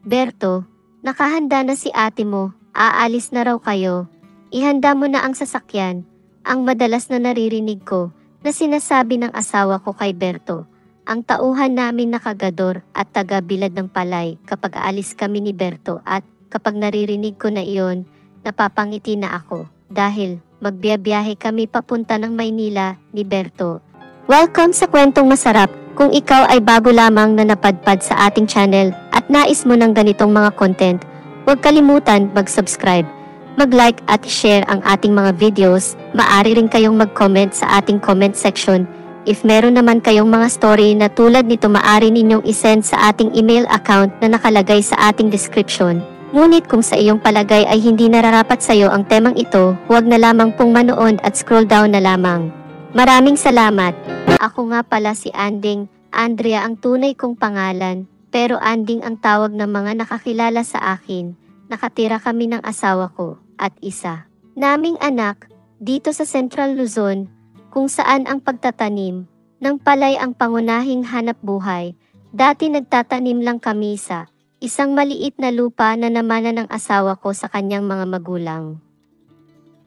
Berto, nakahanda na si ate mo, aalis na raw kayo. Ihanda mo na ang sasakyan. Ang madalas na naririnig ko na sinasabi ng asawa ko kay Berto. Ang tauhan namin na kagador at taga-bilad ng palay kapag aalis kami ni Berto at kapag naririnig ko na iyon, napapangiti na ako dahil magbiyabiyahe kami papunta ng Maynila ni Berto. Welcome sa Kwentong Masarap. Kung ikaw ay bago lamang na napadpad sa ating channel at nais mo ng ganitong mga content, huwag kalimutan mag-subscribe, mag-like at share ang ating mga videos. Maaari rin kayong mag-comment sa ating comment section. If meron naman kayong mga story na tulad nito, maaari ninyong isend sa ating email account na nakalagay sa ating description. Ngunit kung sa iyong palagay ay hindi nararapat sa iyo ang temang ito, huwag na lamang pong manood at scroll down na lamang. Maraming salamat. Ako nga pala si Anding, Andrea ang tunay kong pangalan, pero Anding ang tawag ng mga nakakilala sa akin. Nakatira kami ng asawa ko at isa naming anak dito sa Central Luzon, kung saan ang pagtatanim ng palay ang pangunahing hanap buhay. Dati nagtatanim lang kami sa isang maliit na lupa na namana ng asawa ko sa kanyang mga magulang.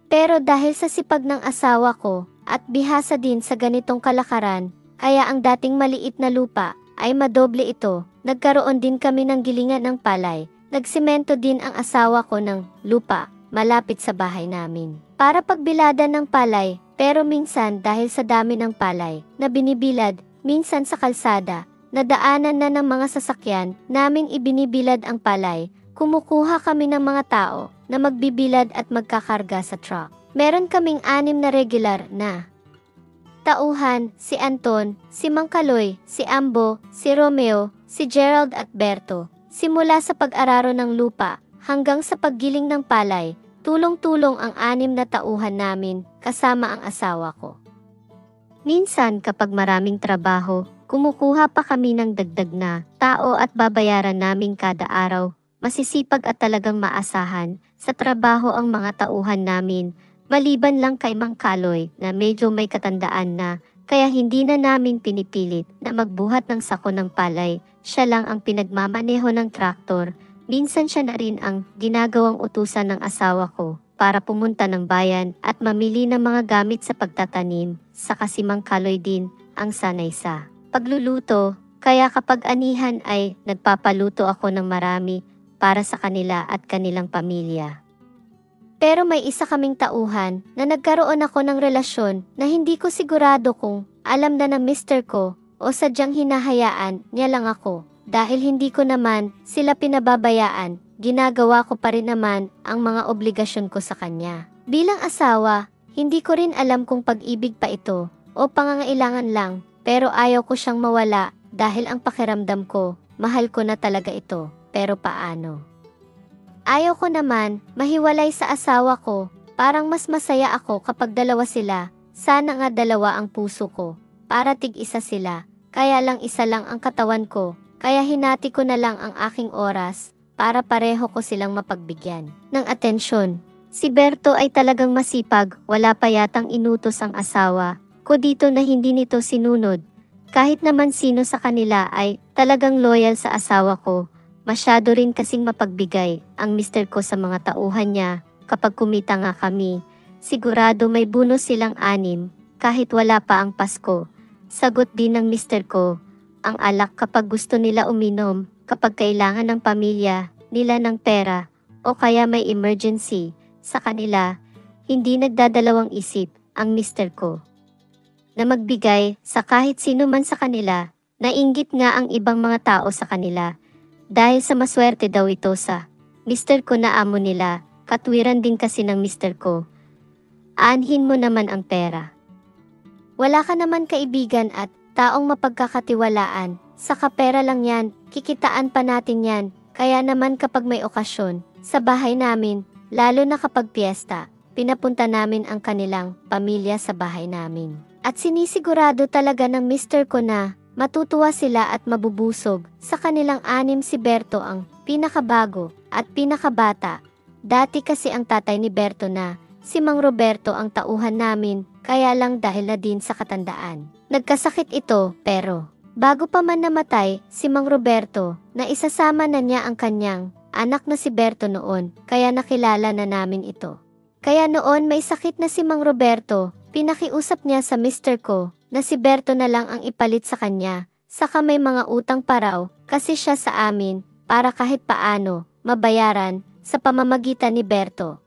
Pero dahil sa sipag ng asawa ko at bihasa din sa ganitong kalakaran, kaya ang dating maliit na lupa ay madoble ito. Nagkaroon din kami ng gilingan ng palay. Nagsimento din ang asawa ko ng lupa malapit sa bahay namin para pagbiladan ng palay, pero minsan dahil sa dami ng palay na binibilad, minsan sa kalsada, nadaanan na ng mga sasakyan naming ibinibilad ang palay, kumukuha kami ng mga tao na magbibilad at magkakarga sa truck. Meron kaming 6 na regular na tauhan, si Anton, si Mang Kaloy, si Ambo, si Romeo, si Gerald at Berto. Simula sa pag-araro ng lupa hanggang sa paggiling ng palay, tulong-tulong ang 6 na tauhan namin kasama ang asawa ko. Minsan kapag maraming trabaho, kumukuha pa kami ng dagdag na tao at babayaran namin kada araw. Masisipag at talagang maasahan sa trabaho ang mga tauhan namin. Maliban lang kay Mang Kaloy na medyo may katandaan na, kaya hindi na namin pinipilit na magbuhat ng sako ng palay. Siya lang ang pinagmamaneho ng traktor. Minsan siya na rin ang ginagawang utusan ng asawa ko para pumunta ng bayan at mamili ng mga gamit sa pagtatanim. Saka si Mang Kaloy din ang sanay sa pagluluto, kaya kapag anihan ay nagpapaluto ako ng marami para sa kanila at kanilang pamilya. Pero may isa kaming tauhan na nagkaroon ako ng relasyon na hindi ko sigurado kung alam na ng mister ko o sadyang hinahayaan niya lang ako. Dahil hindi ko naman sila pinababayaan, ginagawa ko pa rin naman ang mga obligasyon ko sa kanya. Bilang asawa, hindi ko rin alam kung pag-ibig pa ito o pangangailangan lang, pero ayaw ko siyang mawala dahil ang pakiramdam ko, mahal ko na talaga ito, pero paano? Ayaw ko naman mahiwalay sa asawa ko, parang mas masaya ako kapag dalawa sila. Sana nga dalawa ang puso ko, para tig-isa sila, kaya lang isa lang ang katawan ko, kaya hinati ko na lang ang aking oras, para pareho ko silang mapagbigyan ng atensyon. Si Berto ay talagang masipag, wala pa yatang inutos ang asawa ko dito na hindi nito sinunod. Kahit naman sino sa kanila ay talagang loyal sa asawa ko. Masyado rin kasing mapagbigay ang mister ko sa mga tauhan niya. Kapag kumita nga kami, sigurado may bonus silang 6 kahit wala pa ang Pasko. Sagot din ng mister ko ang alak kapag gusto nila uminom, kapag kailangan ng pamilya nila ng pera o kaya may emergency sa kanila. Hindi nagdadalawang isip ang mister ko na magbigay sa kahit sino man sa kanila. Nainggit nga ang ibang mga tao sa kanila. Dahil sa maswerte daw ito sa mister ko na amo nila, katwiran din kasi ng mister ko. Aanhin mo naman ang pera. Wala ka naman kaibigan at taong mapagkakatiwalaan, saka pera lang yan, kikitaan pa natin yan, kaya naman kapag may okasyon, sa bahay namin, lalo na kapag piyesta, pinapunta namin ang kanilang pamilya sa bahay namin. At sinisigurado talaga ng mister ko na matutuwa sila at mabubusog. Sa kanilang 6 si Berto ang pinakabago at pinakabata. Dati kasi ang tatay ni Berto na si Mang Roberto ang tauhan namin, kaya lang dahil na din sa katandaan. Nagkasakit ito, pero Bago pa man namatay, si Mang Roberto, na isasama na niya ang kanyang anak na si Berto noon, kaya nakilala na namin ito. Kaya noon may sakit na si Mang Roberto, pinakiusap niya sa mister ko, na si Berto na lang ang ipalit sa kanya, saka may mga utang pa raw, kasi siya sa amin, para kahit paano, mabayaran, sa pamamagitan ni Berto.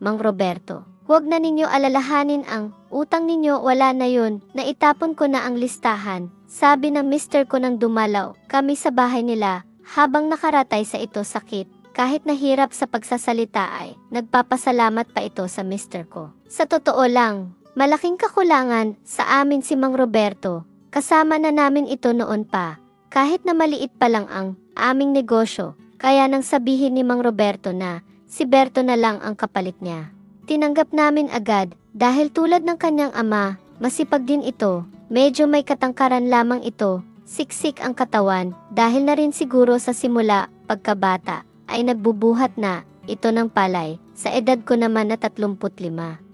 Mang Roberto, huwag na ninyo alalahanin ang utang ninyo, wala na yun, naitapon ko na ang listahan, sabi ng mister ko nang dumalaw kami sa bahay nila, habang nakaratay sa ito sakit. Kahit nahirap sa pagsasalita ay nagpapasalamat pa ito sa mister ko. Sa totoo lang, malaking kakulangan sa amin si Mang Roberto, kasama na namin ito noon pa, kahit na maliit pa lang ang aming negosyo, kaya nang sabihin ni Mang Roberto na si Berto na lang ang kapalit niya. Tinanggap namin agad dahil tulad ng kanyang ama, masipag din ito, medyo may katangkaran lamang ito, siksik ang katawan dahil na rin siguro sa simula, pagkabata, ay nagbubuhat na ito ng palay, sa edad ko naman na 35,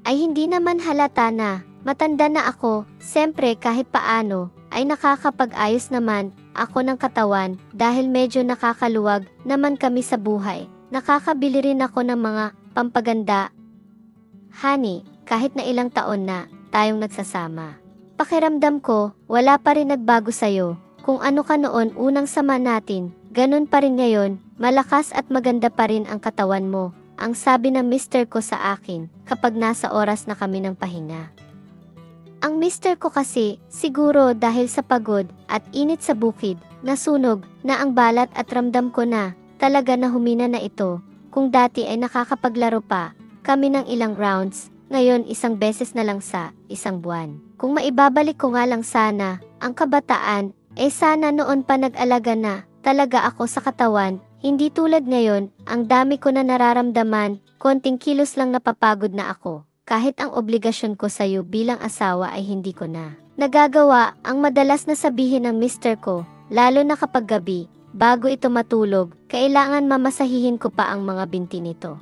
ay hindi naman halata na, matanda na ako, siyempre kahit paano, ay nakakapag-ayos naman ako ng katawan dahil medyo nakakaluwag naman kami sa buhay, nakakabili rin ako ng mga pampaganda. Honey, kahit na ilang taon na tayong nagsasama, pakiramdam ko, wala pa rin nagbago sa'yo, kung ano ka noon unang sama natin, ganun pa rin ngayon, malakas at maganda pa rin ang katawan mo, ang sabi ng mister ko sa akin, kapag nasa oras na kami ng pahinga. Ang mister ko kasi, siguro dahil sa pagod at init sa bukid, nasunog na ang balat at ramdam ko na, talaga na humina na ito, kung dati ay nakakapaglaro pa, kami ng ilang rounds, ngayon isang beses na lang sa isang buwan. Kung maibabalik ko nga lang sana, ang kabataan, sana noon pa nag-alaga na, talaga ako sa katawan, hindi tulad ngayon, ang dami ko na nararamdaman, konting kilos lang napapagod na ako. Kahit ang obligasyon ko sa'yo bilang asawa ay hindi ko na nagagawa, ang madalas na sabihin ng mister ko, lalo na kapag gabi, bago ito matulog, kailangan mamasahihin ko pa ang mga binti nito.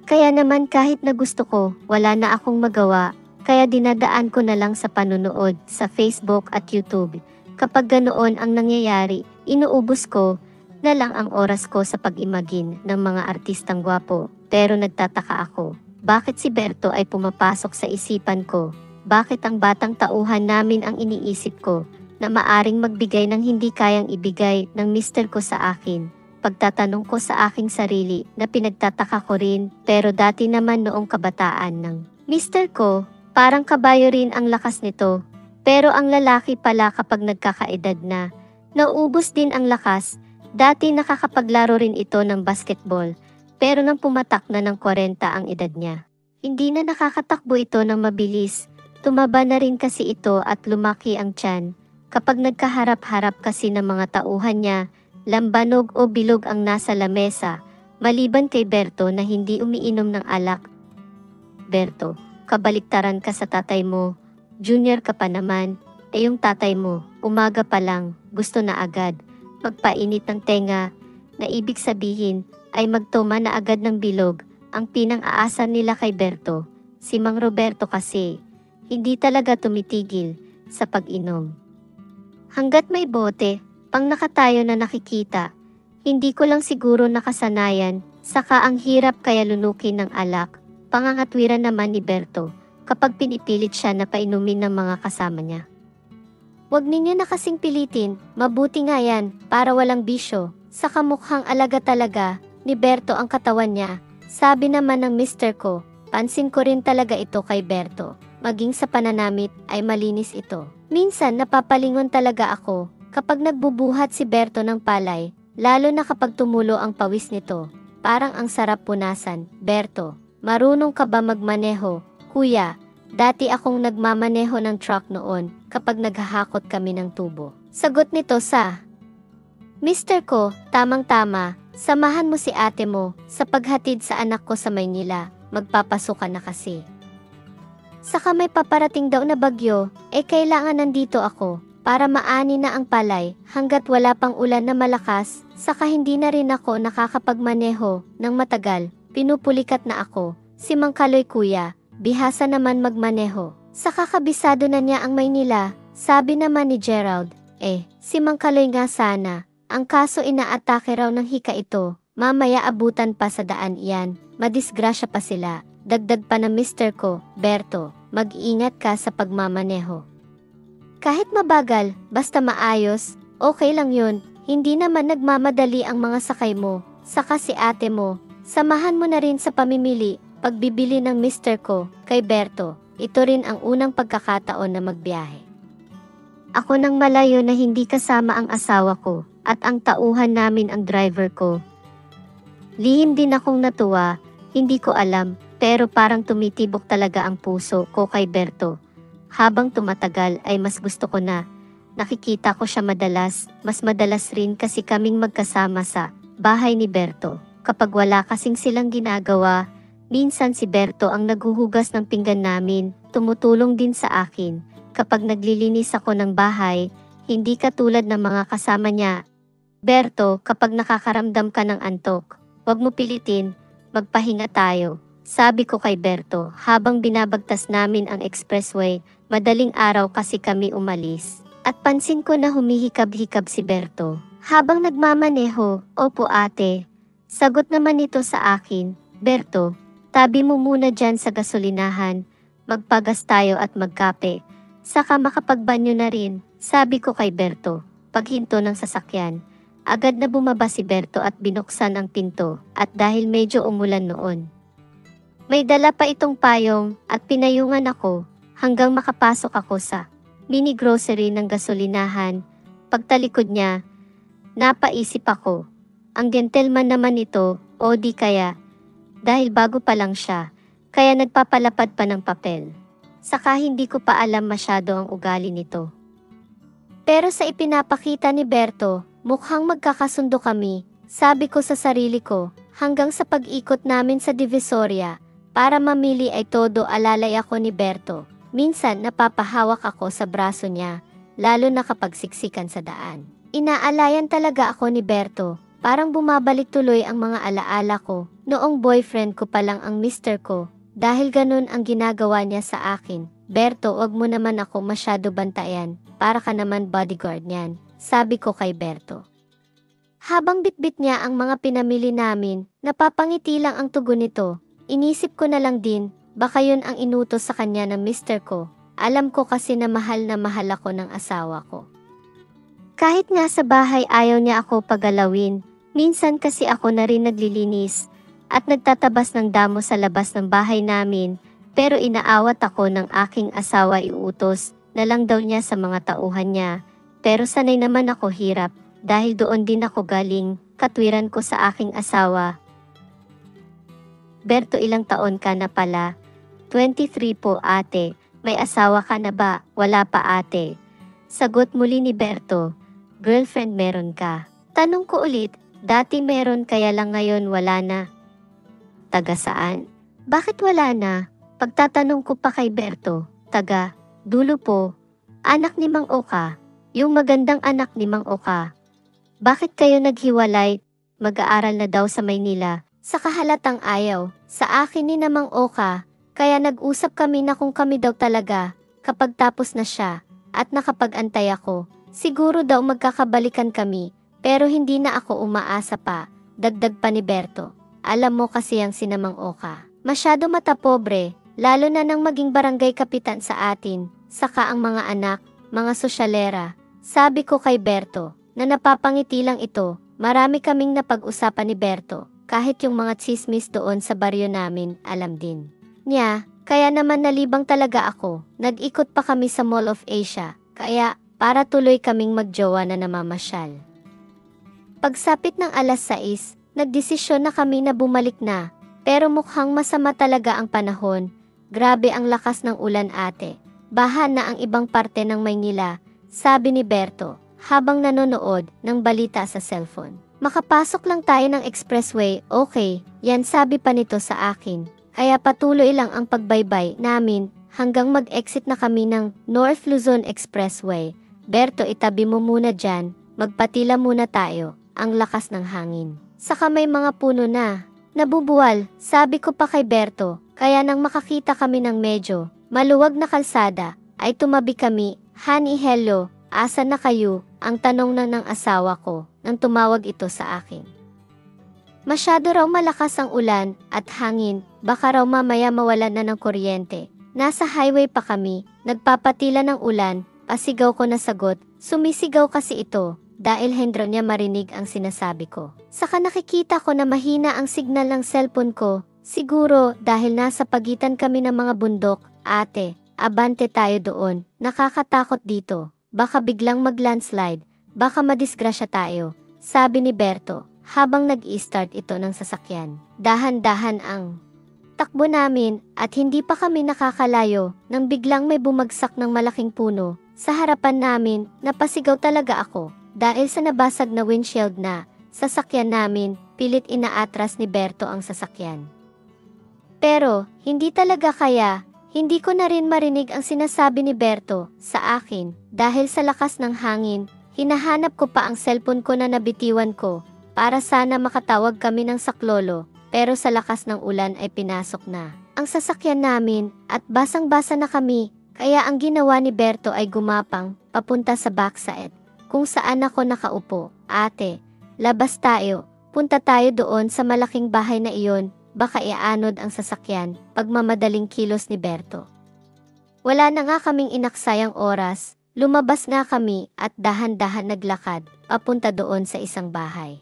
Kaya naman kahit na gusto ko, wala na akong magawa, kaya dinadaan ko na lang sa panunood sa Facebook at YouTube. Kapag ganoon ang nangyayari, inuubos ko na lang ang oras ko sa pag-imagine ng mga artistang gwapo. Pero nagtataka ako, bakit si Berto ay pumapasok sa isipan ko? Bakit ang batang tauhan namin ang iniisip ko na maaring magbigay ng hindi kayang ibigay ng mister ko sa akin? Pagtatanong ko sa aking sarili na pinagtataka ko rin, pero dati naman noong kabataan ng mister ko, parang kabayo rin ang lakas nito. Pero ang lalaki pala kapag nagkakaedad na, nauubos din ang lakas. Dati nakakapaglaro rin ito ng basketball, pero nang pumatak na ng 40 ang edad niya, hindi na nakakatakbo ito ng mabilis. Tumaba na rin kasi ito at lumaki ang tiyan. Kapag nagkaharap-harap kasi ng mga tauhan niya, lambanog o bilog ang nasa lamesa, maliban kay Berto na hindi umiinom ng alak. Berto, kabaliktaran ka sa tatay mo, junior ka pa naman, yung tatay mo, umaga pa lang, gusto na agad, magpainit ng tenga, na ibig sabihin ay magtuma na agad ng bilog, ang pinang-aasa nila kay Berto. Si Mang Roberto kasi, hindi talaga tumitigil sa pag-inom. Hanggat may bote, pang nakatayo na nakikita, hindi ko lang siguro nakasanayan, saka ang hirap kaya lunukin ng alak, pangangatwiran naman ni Berto, kapag pinipilit siya na painumin ng mga kasama niya. Huwag ninyo na kasing pilitin, mabuti nga yan, para walang bisyo, saka mukhang alaga talaga, ni Berto ang katawan niya, sabi naman ng mister ko, pansin ko rin talaga ito kay Berto, maging sa pananamit ay malinis ito. Minsan napapalingon talaga ako, kapag nagbubuhat si Berto ng palay, lalo na kapag tumulo ang pawis nito, parang ang sarap punasan. Berto, marunong ka ba magmaneho? Kuya, dati akong nagmamaneho ng truck noon kapag naghahakot kami ng tubo. Sagot nito sa mister ko, tamang-tama, samahan mo si ate mo sa paghatid sa anak ko sa Maynila, magpapasukan na kasi. Saka may paparating daw na bagyo, kailangan nandito ako para maani na ang palay hanggat wala pang ulan na malakas, saka hindi na rin ako nakakapagmaneho ng matagal, pinupulikat na ako, si Mang Kaloy kuya, bihasa naman magmaneho. Saka kabisado na niya ang Maynila, sabi naman ni Gerald, Si Mang Kaloy nga sana. Ang kaso inaatake raw ng hika ito. Mamaya abutan pa sa daan iyan. Madisgrasya pa sila. Dagdag pa na mister ko, Berto. Mag-ingat ka sa pagmamaneho. Kahit mabagal, basta maayos, okay lang yun. Hindi naman nagmamadali ang mga sakay mo. Saka si ate mo. Samahan mo na rin sa pamimili, pagbibili ng mister ko, kay Berto. Ito rin ang unang pagkakataon na magbiyahe. Ako nang malayo na hindi kasama ang asawa ko, at ang tauhan namin ang driver ko. Lihim din akong natuwa, hindi ko alam, pero parang tumitibok talaga ang puso ko kay Berto. Habang tumatagal ay mas gusto ko na. Nakikita ko siya madalas, mas madalas rin kasi kaming magkasama sa bahay ni Berto. Kapag wala kasing silang ginagawa, minsan si Berto ang naghuhugas ng pinggan namin, tumutulong din sa akin. Kapag naglilinis ako ng bahay, hindi katulad ng mga kasama niya. Berto, kapag nakakaramdam ka ng antok, wag mo pilitin, magpahinga tayo. Sabi ko kay Berto habang binabagtas namin ang expressway, madaling araw kasi kami umalis. At pansin ko na humihikab-hikab si Berto. Habang nagmamaneho, opo ate. Sagot naman ito sa akin, Berto, tabi mo muna dyan sa gasolinahan, magpagas tayo at magkape. Saka makapagbanyo na rin, sabi ko kay Berto. Paghinto ng sasakyan, agad na bumaba si Berto at binuksan ang pinto at dahil medyo umulan noon. May dala pa itong payong at pinayungan ako hanggang makapasok ako sa mini grocery ng gasolinahan. Pagtalikod niya, napaisip ako, ang gentleman naman ito o di kaya, dahil bago pa lang siya, kaya nagpapalapad pa ng papel. Saka hindi ko pa alam masyado ang ugali nito. Pero sa ipinapakita ni Berto, mukhang magkakasundo kami, sabi ko sa sarili ko, hanggang sa pag-ikot namin sa Divisoria, para mamili ay todo alalay ako ni Berto. Minsan napapahawak ako sa braso niya, lalo na kapag siksikan sa daan. Inaalayan talaga ako ni Berto, parang bumabalik tuloy ang mga alaala ko, noong boyfriend ko pa lang ang mister ko, dahil ganun ang ginagawa niya sa akin. Berto, wag mo naman ako masyado bantayan, para ka naman bodyguard niyan, sabi ko kay Berto. Habang bitbit niya ang mga pinamili namin, napapangiti lang ang tugon nito. Inisip ko na lang din, baka yun ang inutos sa kanya ng mister ko. Alam ko kasi na mahal ako ng asawa ko. Kahit nga sa bahay ayaw niya ako pagalawin, minsan kasi ako na rin naglilinis at nagtatabas ng damo sa labas ng bahay namin, pero inaawat ako ng aking asawa iutos na lang daw niya sa mga tauhan niya. Pero sanay naman ako hirap dahil doon din ako galing, katwiran ko sa aking asawa. Berto, ilang taon ka na pala? 23 po ate. May asawa ka na ba? Wala pa ate. Sagot muli ni Berto. Girlfriend meron ka? Tanong ko ulit, dati meron kaya lang ngayon wala na. Taga saan? Bakit wala na? Pagtatanong ko pa kay Berto, taga dulo po. Anak ni Mang Oka. Yung magandang anak ni Mang Oka. Bakit kayo naghiwalay? Mag-aaral na daw sa Maynila. Sa kahalatang ayaw, sa akin ni Mang Oka, kaya nag-usap kami na kung kami daw talaga, kapag tapos na siya, at nakapag-antay ako, siguro daw magkakabalikan kami, pero hindi na ako umaasa pa, dagdag pa ni Berto. Alam mo kasi ang si Mang Oka, masyado matapobre, lalo na nang maging barangay kapitan sa atin, saka ang mga anak, mga sosyalera. Sabi ko kay Berto, na napapangiti lang ito, marami kaming napag-usapan ni Berto. Kahit yung mga chismis doon sa baryo namin, alam din niya, kaya naman nalibang talaga ako. Nag-ikot pa kami sa Mall of Asia, kaya para tuloy kaming magjowa na namamasyal. Pagsapit ng alas 6, nagdesisyon na kami na bumalik na, pero mukhang masama talaga ang panahon. Grabe ang lakas ng ulan ate. Baha na ang ibang parte ng Maynila, sabi ni Berto, habang nanonood ng balita sa cellphone. Makapasok lang tayo ng expressway, okay, yan sabi pa nito sa akin. Kaya patuloy lang ang pagbaybay namin hanggang mag-exit na kami ng North Luzon Expressway. Berto, itabi mo muna dyan, magpatila muna tayo, ang lakas ng hangin. Saka may mga puno na nabubuwal, sabi ko pa kay Berto, kaya nang makakita kami ng medyo maluwag na kalsada, ay tumabi kami. Honey, hello, Asa na kayo? Ang tanong ng asawa ko nang tumawag ito sa akin. Masyado raw malakas ang ulan at hangin, baka raw mamaya mawalan na ng kuryente. Nasa highway pa kami, nagpapatila ng ulan, pasigaw ko na sagot, sumisigaw kasi ito, dahil hendro niya marinig ang sinasabi ko. Saka nakikita ko na mahina ang signal ng cellphone ko, siguro dahil nasa pagitan kami ng mga bundok. Ate, abante tayo doon, nakakatakot dito, baka biglang mag-landslide, baka madisgrasya tayo, sabi ni Berto, habang nag-i-start ito ng sasakyan. Dahan-dahan ang takbo namin at hindi pa kami nakakalayo nang biglang may bumagsak ng malaking puno sa harapan namin. Napasigaw talaga ako dahil sa nabasag na windshield na sasakyan namin. Pilit inaatras ni Berto ang sasakyan. Pero hindi talaga kaya, hindi ko na rin marinig ang sinasabi ni Berto sa akin dahil sa lakas ng hangin. Hinahanap ko pa ang cellphone ko na nabitiwan ko para sana makatawag kami ng saklolo. Pero sa lakas ng ulan ay pinasok na ang sasakyan namin at basang-basa na kami, kaya ang ginawa ni Berto ay gumapang papunta sa backside kung saan ako nakaupo. Ate, labas tayo, punta tayo doon sa malaking bahay na iyon, baka iaanod ang sasakyan, pagmamadaling kilos ni Berto. Wala na nga kaming inaksayang oras, lumabas nga kami at dahan-dahan naglakad papunta doon sa isang bahay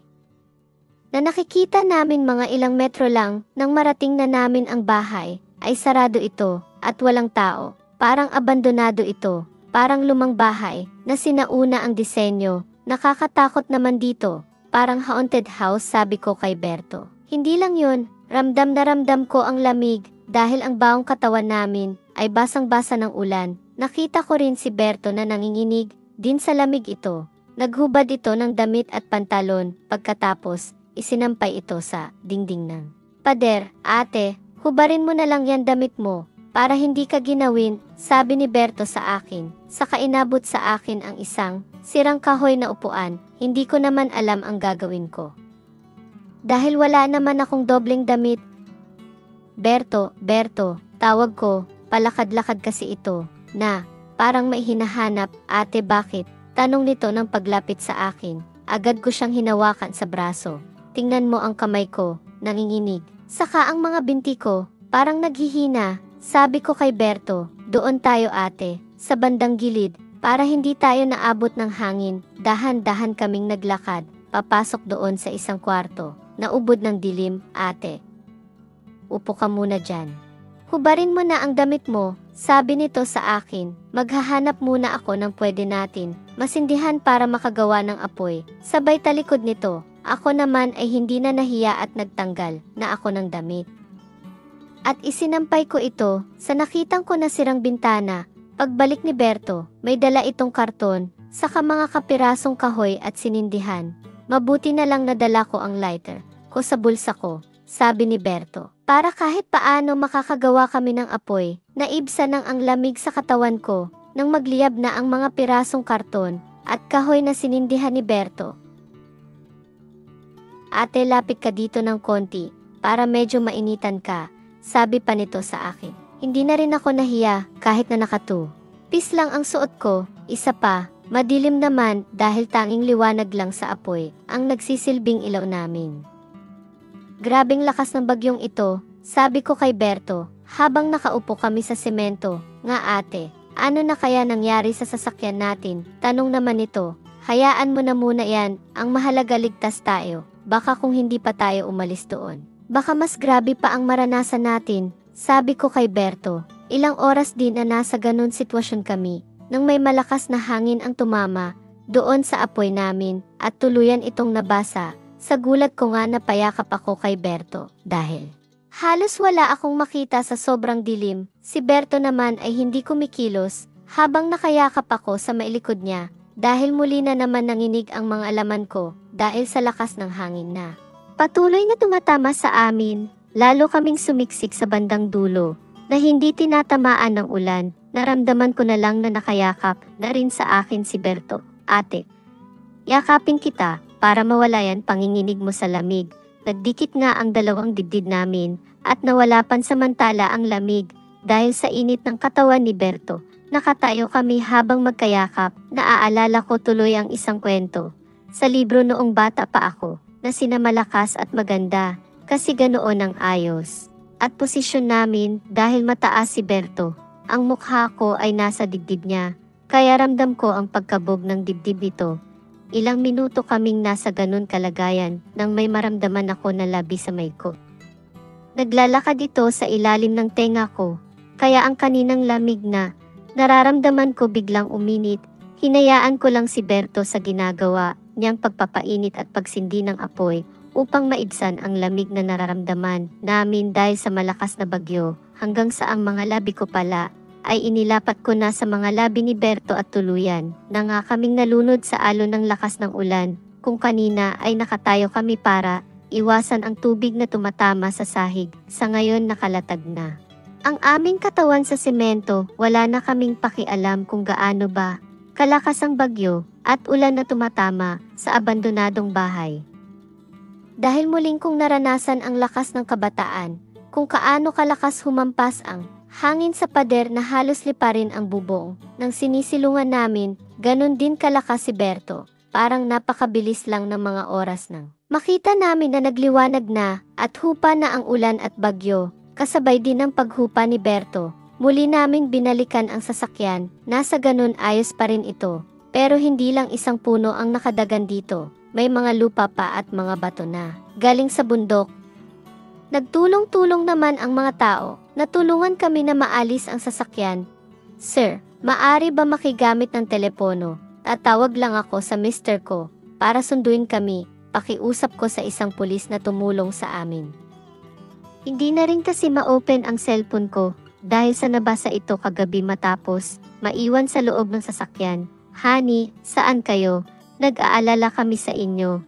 na nakikita namin mga ilang metro lang nang marating na namin ang bahay, ay sarado ito at walang tao. Parang abandonado ito, parang lumang bahay na sinauna ang disenyo. Nakakatakot naman dito, parang haunted house, sabi ko kay Berto. Hindi lang yun, ramdam na ramdam ko ang lamig dahil ang baong katawan namin ay basang-basa ng ulan. Nakita ko rin si Berto na nanginginig din sa lamig ito. Naghubad ito ng damit at pantalon, pagkatapos isinampay ito sa dingding ng pader. Ate, hubarin mo na lang yan damit mo, para hindi ka ginawin, sabi ni Berto sa akin. Saka inabot sa akin ang isang sirang kahoy na upuan. Hindi ko naman alam ang gagawin ko dahil wala naman akong dobleng damit. Berto, tawag ko, palakad-lakad kasi ito, na parang may hinahanap. Ate, bakit? Tanong nito ng paglapit sa akin. Agad ko siyang hinawakan sa braso. Tingnan mo ang kamay ko, nanginginig. Saka ang mga binti ko, parang naghihina. Sabi ko kay Berto, doon tayo ate, sa bandang gilid, para hindi tayo naabot ng hangin. Dahan-dahan kaming naglakad, papasok doon sa isang kwarto, naubod ng dilim. Ate, upo ka muna dyan. Hubarin mo na ang damit mo, sabi nito sa akin. Maghahanap muna ako ng pwede natin masindihan para makagawa ng apoy. Sabay talikod nito. Ako naman ay hindi na nahiya at nagtanggal na ako ng damit. At isinampay ko ito sa nakitang ko na sirang bintana. Pagbalik ni Berto, may dala itong karton, saka mga kapirasong kahoy at sinindihan. Mabuti na lang nadala ko ang lighter ko sa bulsa ko, sabi ni Berto. Para kahit paano makakagawa kami ng apoy. Naibsa ng ang lamig sa katawan ko nang magliyab na ang mga pirasong karton at kahoy na sinindihan ni Berto. Ate, lapit ka dito ng konti para medyo mainitan ka, sabi pa nito sa akin. Hindi na rin ako nahiya kahit na nakatu-pis lang ang suot ko. Isa pa, madilim naman dahil tanging liwanag lang sa apoy ang nagsisilbing ilaw namin. Grabing lakas ng bagyong ito, sabi ko kay Berto habang nakaupo kami sa semento. Nga ate, ano na kaya nangyari sa sasakyan natin? Tanong naman nito. Hayaan mo na muna yan, ang mahalaga ligtas tayo. Baka kung hindi pa tayo umalis doon, baka mas grabe pa ang maranasan natin, sabi ko kay Berto. Ilang oras din na nasa ganun sitwasyon kami, nang may malakas na hangin ang tumama doon sa apoy namin at tuluyan itong nabasa. Sa gulat ko nga napayakap ako kay Berto dahil halos wala akong makita sa sobrang dilim. Si Berto naman ay hindi kumikilos habang nakayakap ako sa mailikod niya. Dahil muli na naman nanginig ang mga alaman ko dahil sa lakas ng hangin na patuloy na tumatama sa amin. Lalo kaming sumiksik sa bandang dulo na hindi tinatamaan ng ulan. Naramdaman ko na lang na nakayakap na rin sa akin si Berto. Ate, yakapin kita para mawala yan panginginig mo sa lamig. Nagdikit nga ang dalawang dibdib namin at nawala pansamantala ang lamig dahil sa init ng katawan ni Berto. Nakatayo kami habang magkayakap. Naaalala ko tuloy ang isang kwento sa libro noong bata pa ako na sina Malakas at Maganda kasi ganoon ang ayos at posisyon namin dahil mataas si Berto. Ang mukha ko ay nasa dibdib niya kaya ramdam ko ang pagkabog ng dibdib nito. Ilang minuto kaming nasa ganun kalagayan nang may maramdaman ako na labi sa may ko. Naglalakad ito sa ilalim ng tenga ko kaya ang kaninang lamig na nararamdaman ko biglang uminit. Hinayaan ko lang si Berto sa ginagawa niyang pagpapainit at pagsindi ng apoy upang maibsan ang lamig na nararamdaman namin dahil sa malakas na bagyo hanggang sa ang mga labi ko pala ay inilapat ko na sa mga labi ni Berto at tuluyan na nga kaming nalunod sa alon ng lakas ng ulan. Kung kanina ay nakatayo kami para iwasan ang tubig na tumatama sa sahig, sa ngayon nakalatag na ang aming katawan sa semento. Wala na kaming pakialam kung gaano ba kalakas ang bagyo at ulan na tumatama sa abandonadong bahay. Dahil muling kong naranasan ang lakas ng kabataan, kung kaano kalakas humampas ang hangin sa pader na halos liparin ang bubong ng sinisilungan namin, ganun din kalakas si Berto. Parang napakabilis lang ng mga oras nang makita namin na nagliwanag na at hupa na ang ulan at bagyo. Kasabay din ng paghupa ni Berto, muli naming binalikan ang sasakyan. Nasa ganun ayos pa rin ito, pero hindi lang isang puno ang nakadagan dito. May mga lupa pa at mga bato na galing sa bundok. Nagtulong-tulong naman ang mga tao. Natulungan kami na maalis ang sasakyan. Sir, maari ba makigamit ng telepono? Tatawag lang ako sa mister ko para sunduin kami. Pakiusap ko sa isang pulis na tumulong sa amin. Hindi na rin kasi ma-open ang cellphone ko dahil sa nabasa ito kagabi matapos maiwan sa loob ng sasakyan. Honey, saan kayo? Nag-aalala kami sa inyo.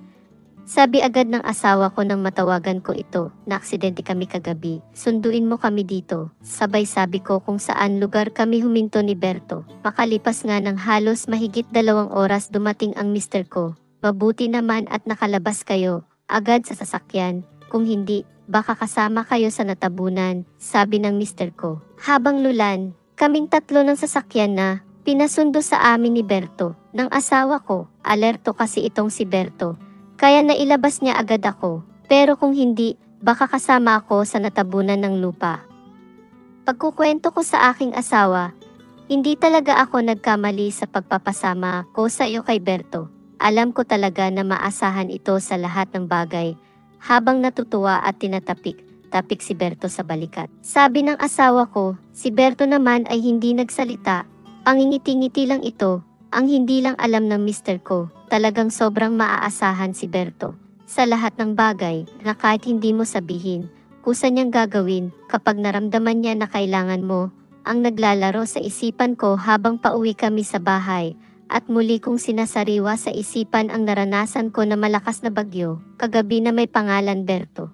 Sabi agad ng asawa ko nang matawagan ko ito. Naaksidente kami kagabi. Sunduin mo kami dito. Sabay sabi ko kung saan lugar kami huminto ni Berto. Makalipas nga ng halos mahigit 2 oras dumating ang mister ko. Mabuti naman at nakalabas kayo agad sa sasakyan. Kung hindi, baka kasama kayo sa natabunan, sabi ng mister ko. Habang lulan, kaming 3 ng sasakyan na pinasundo sa amin ni Berto. Ng asawa ko, alerto kasi itong si Berto. Kaya nailabas niya agad ako. Pero kung hindi, baka kasama ako sa natabunan ng lupa. Pagkukwento ko sa aking asawa, hindi talaga ako nagkamali sa pagpapasama ko sa iyo kay Berto. Alam ko talaga na maasahan ito sa lahat ng bagay. Habang natutuwa at tinatapik si Berto sa balikat. Sabi ng asawa ko, si Berto naman ay hindi nagsalita. Pangingiti-ngiti lang ito, ang hindi lang alam ng mister ko. Talagang sobrang maaasahan si Berto sa lahat ng bagay na kahit hindi mo sabihin, kusa niyang gagawin kapag naramdaman niya na kailangan mo. Ang naglalaro sa isipan ko habang pauwi kami sa bahay. At muli kong sinasariwa sa isipan ang naranasan ko na malakas na bagyo, kagabi na may pangalan Berto.